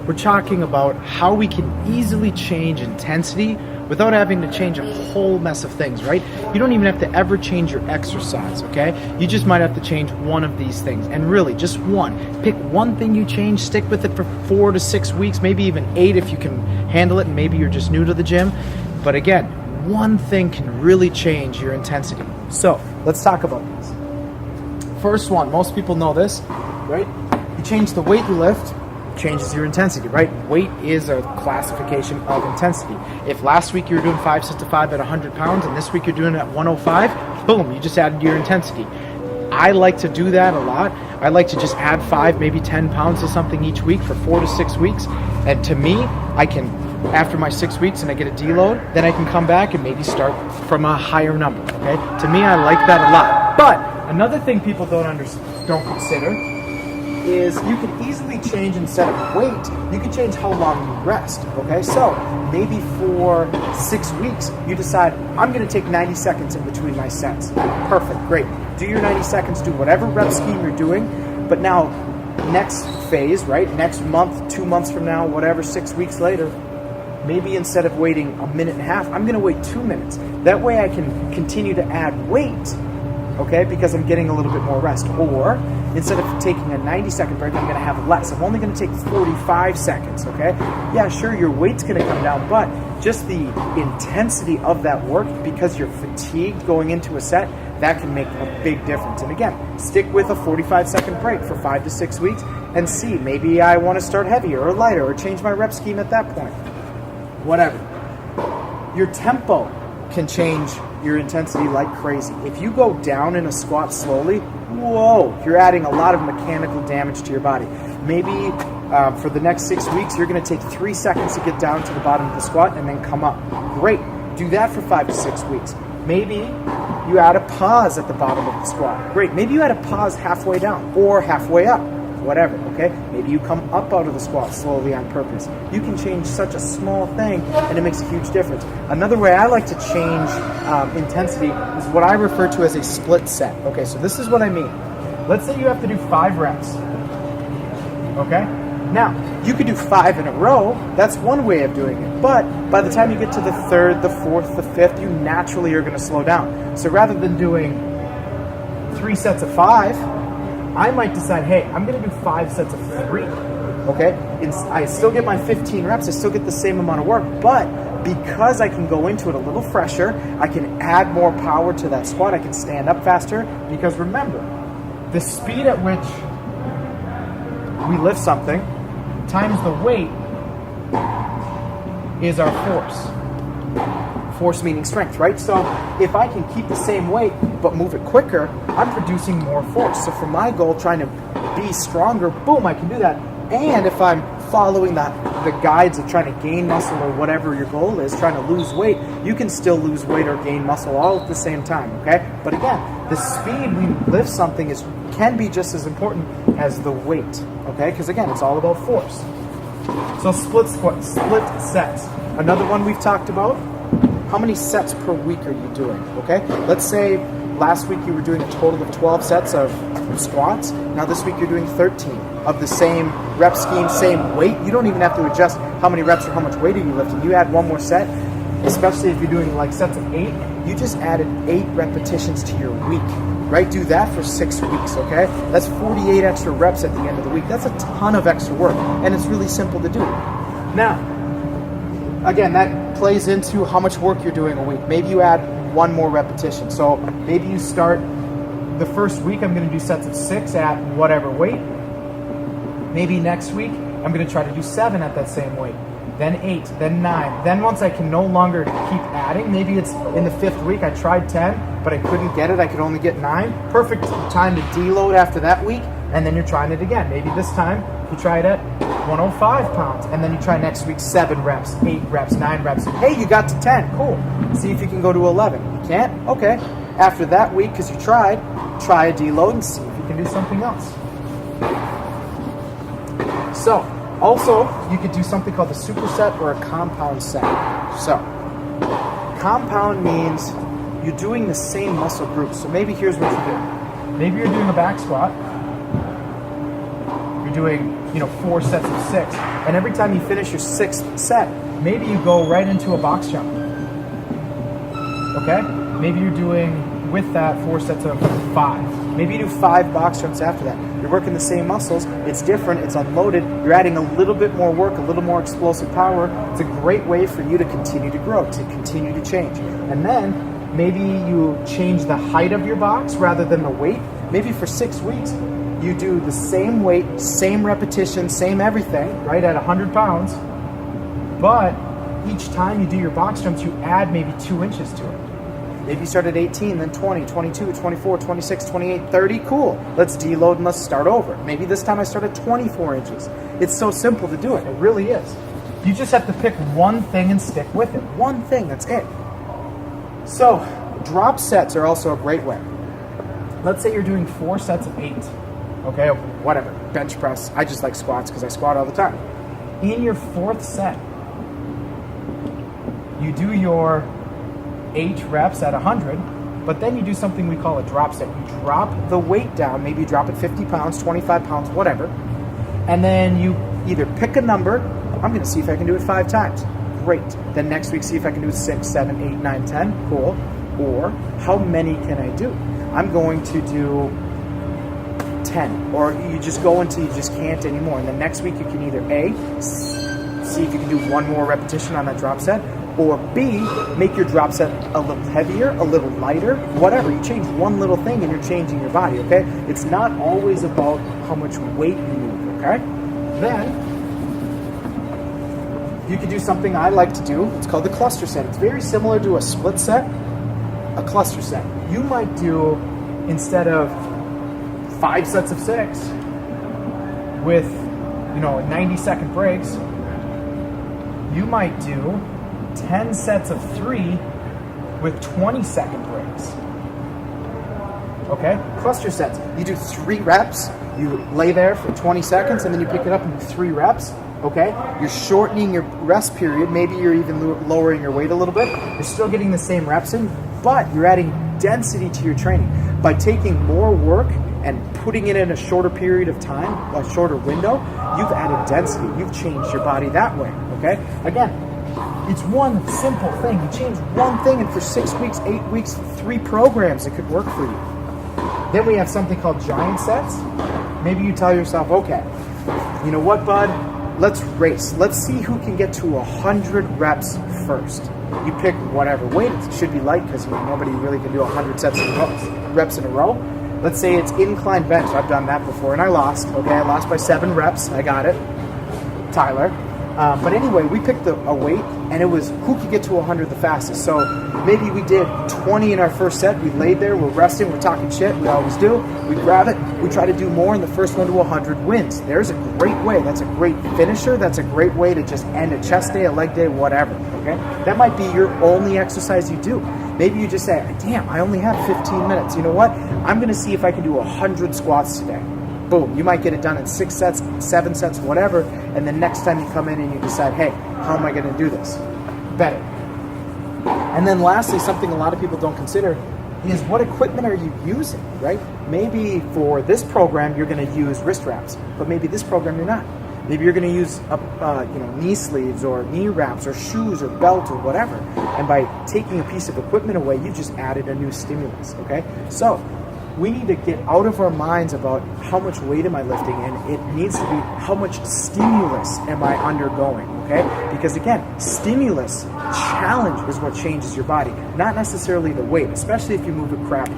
we're talking about how we can easily change intensity without having to change a whole mess of things, right? You don't even have to ever change your exercise, okay? You just might have to change one of these things, and really just one. Pick one thing you change, stick with it for 4 to 6 weeks, maybe even 8 if you can handle it, and maybe you're just new to the gym. But again, one thing can really change your intensity. So let's talk about this. First one, most people know this, right? You change the weight you lift, changes your intensity, right? Weight is a classification of intensity. If last week you were doing 5 sets of 5 at 100 pounds and this week you're doing it at 105, boom, you just added your intensity. I like to do that a lot. I like to just add 5, maybe 10 pounds to something each week for 4 to 6 weeks. And to me, I can, after my 6 weeks and I get a deload, then I can come back and maybe start from a higher number, okay? To me, I like that a lot. But another thing people don't consider is you can easily change, instead of weight, you can change how long you rest, okay? So maybe for 6 weeks, you decide, I'm gonna take 90 seconds in between my sets. Perfect, great. Do your 90 seconds, do whatever rep scheme you're doing, but now next phase, right? Next month, 2 months from now, whatever, 6 weeks later, maybe instead of waiting a minute and a half, I'm gonna wait 2 minutes. That way I can continue to add weight, okay, because I'm getting a little bit more rest. Or instead of taking a 90-second break, I'm going to have less. I'm only going to take 45 seconds, okay? Yeah, sure, your weight's going to come down, but just the intensity of that work, because you're fatigued going into a set, that can make a big difference. And again, stick with a 45-second break for 5 to 6 weeks and see, maybe I want to start heavier or lighter or change my rep scheme at that point. Whatever. Your tempo can change your intensity like crazy. If you go down in a squat slowly, whoa, you're adding a lot of mechanical damage to your body. Maybe for the next 6 weeks, you're going to take 3 seconds to get down to the bottom of the squat and then come up. Great. Do that for 5 to 6 weeks. Maybe you add a pause at the bottom of the squat. Great. Maybe you add a pause halfway down or halfway up. Whatever, okay? Maybe you come up out of the squat slowly on purpose. You can change such a small thing and it makes a huge difference. Another way I like to change intensity is what I refer to as a split set. Okay, so this is what I mean. Let's say you have to do 5 reps, okay? Now, you could do 5 in a row. That's one way of doing it. But by the time you get to the 3rd, the 4th, the 5th, you naturally are gonna slow down. So rather than doing 3 sets of 5, I might decide, hey, I'm going to do 5 sets of 3, okay? I still get my 15 reps, I still get the same amount of work, but because I can go into it a little fresher, I can add more power to that squat, I can stand up faster, because remember, the speed at which we lift something times the weight is our force. Force meaning strength, right? So if I can keep the same weight but move it quicker, I'm producing more force. So for my goal, trying to be stronger, boom, I can do that. And if I'm following the guides of trying to gain muscle or whatever your goal is, trying to lose weight, you can still lose weight or gain muscle all at the same time, okay? But again, the speed we lift something can be just as important as the weight, okay? Because again, it's all about force. So split sets. Another one we've talked about. How many sets per week are you doing, okay? Let's say last week you were doing a total of 12 sets of squats. Now this week you're doing 13 of the same rep scheme, same weight. You don't even have to adjust how many reps or how much weight are you lifting. You add one more set, especially if you're doing like sets of 8, you just added 8 repetitions to your week, right? Do that for 6 weeks, okay? That's 48 extra reps at the end of the week. That's a ton of extra work, and it's really simple to do. Now, again, that plays into how much work you're doing a week. Maybe you add 1 more repetition. So maybe you start the first week, I'm going to do sets of 6 at whatever weight. Maybe next week, I'm going to try to do 7 at that same weight. Then 8, then 9. Then once I can no longer keep adding, maybe it's in the 5th week, I tried 10, but I couldn't get it. I could only get 9. Perfect time to deload after that week, and then you're trying it again. Maybe this time you try it at 105 pounds, and then you try next week 7 reps, 8 reps, 9 reps. Hey, you got to 10, cool. See if you can go to 11. You can't? Okay. After that week, because you tried, try a deload and see if you can do something else. So, also, you could do something called a superset or a compound set. So, compound means you're doing the same muscle group. So maybe here's what you're doing. Maybe you're doing a back squat. You're doing, 4 sets of 6. And every time you finish your 6th set, maybe you go right into a box jump. Okay? Maybe you're doing, with that, 4 sets of 5. Maybe you do 5 box jumps after that. You're working the same muscles. It's different. It's unloaded. You're adding a little bit more work, a little more explosive power. It's a great way for you to continue to grow, to continue to change. And then maybe you change the height of your box rather than the weight. Maybe for 6 weeks, you do the same weight, same repetition, same everything, right, at 100 pounds. But each time you do your box jumps, you add maybe 2 inches to it. Maybe you start at 18, then 20, 22, 24, 26, 28, 30. Cool. Let's deload and let's start over. Maybe this time I start at 24 inches. It's so simple to do it. It really is. You just have to pick one thing and stick with it. One thing, that's it. So, drop sets are also a great way. Let's say you're doing 4 sets of 8. Okay, whatever. Bench press. I just like squats because I squat all the time. In your 4th set, you do your 8 reps at 100, but then you do something we call a drop set. You drop the weight down, maybe you drop it 50 pounds, 25 pounds, whatever, and then you either pick a number. I'm going to see if I can do it 5 times. Great. Then next week, see if I can do it 6, 7, 8, 9, 10. Cool. Or how many can I do? I'm going to do 10. Or you just go until you just can't anymore. And then next week, you can either A, see if you can do 1 more repetition on that drop set, or B, make your drop set a little heavier, a little lighter, whatever. You change one little thing and you're changing your body, okay? It's not always about how much weight you move, okay? Then, you can do something I like to do. It's called the cluster set. It's very similar to a split set, a cluster set. You might do, instead of 5 sets of 6 with, 90-second breaks, you might do 10 sets of 3 with 20-second breaks. Okay? Cluster sets. You do 3 reps, you lay there for 20 seconds, and then you pick it up and do 3 reps. Okay? You're shortening your rest period. Maybe you're even lowering your weight a little bit. You're still getting the same reps in, but you're adding density to your training. By taking more work and putting it in a shorter period of time, a shorter window, you've added density. You've changed your body that way. Okay? Again, it's one simple thing. You change one thing, and for 6 weeks, 8 weeks, 3 programs, it could work for you. Then we have something called giant sets. Maybe you tell yourself, okay, you know what, bud? Let's race. Let's see who can get to 100 reps first. You pick whatever weight. It should be light because nobody really can do 100 reps in a row. Let's say it's incline bench. I've done that before, and I lost. Okay, I lost by 7 reps. I got it. Tyler. But anyway, we picked a weight, and it was who could get to 100 the fastest. So maybe we did 20 in our first set. We laid there, we're resting, we're talking shit. We always do. We grab it. We try to do more, and the first one to 100 wins. There's a great way. That's a great finisher. That's a great way to just end a chest day, a leg day, whatever. Okay, that might be your only exercise you do. Maybe you just say, damn, I only have 15 minutes. You know what? I'm going to see if I can do 100 squats today. Boom, you might get it done in 6 sets, 7 sets, whatever, and then next time you come in and you decide, hey, how am I going to do this better? And then lastly, something a lot of people don't consider is what equipment are you using, right? Maybe for this program, you're going to use wrist wraps, but maybe this program you're not. Maybe you're going to use knee sleeves or knee wraps or shoes or belt or whatever. And by taking a piece of equipment away, you just added a new stimulus, okay? So we need to get out of our minds about how much weight am I lifting, and it needs to be how much stimulus am I undergoing, okay? Because again, stimulus, challenge is what changes your body, not necessarily the weight, especially if you move a crap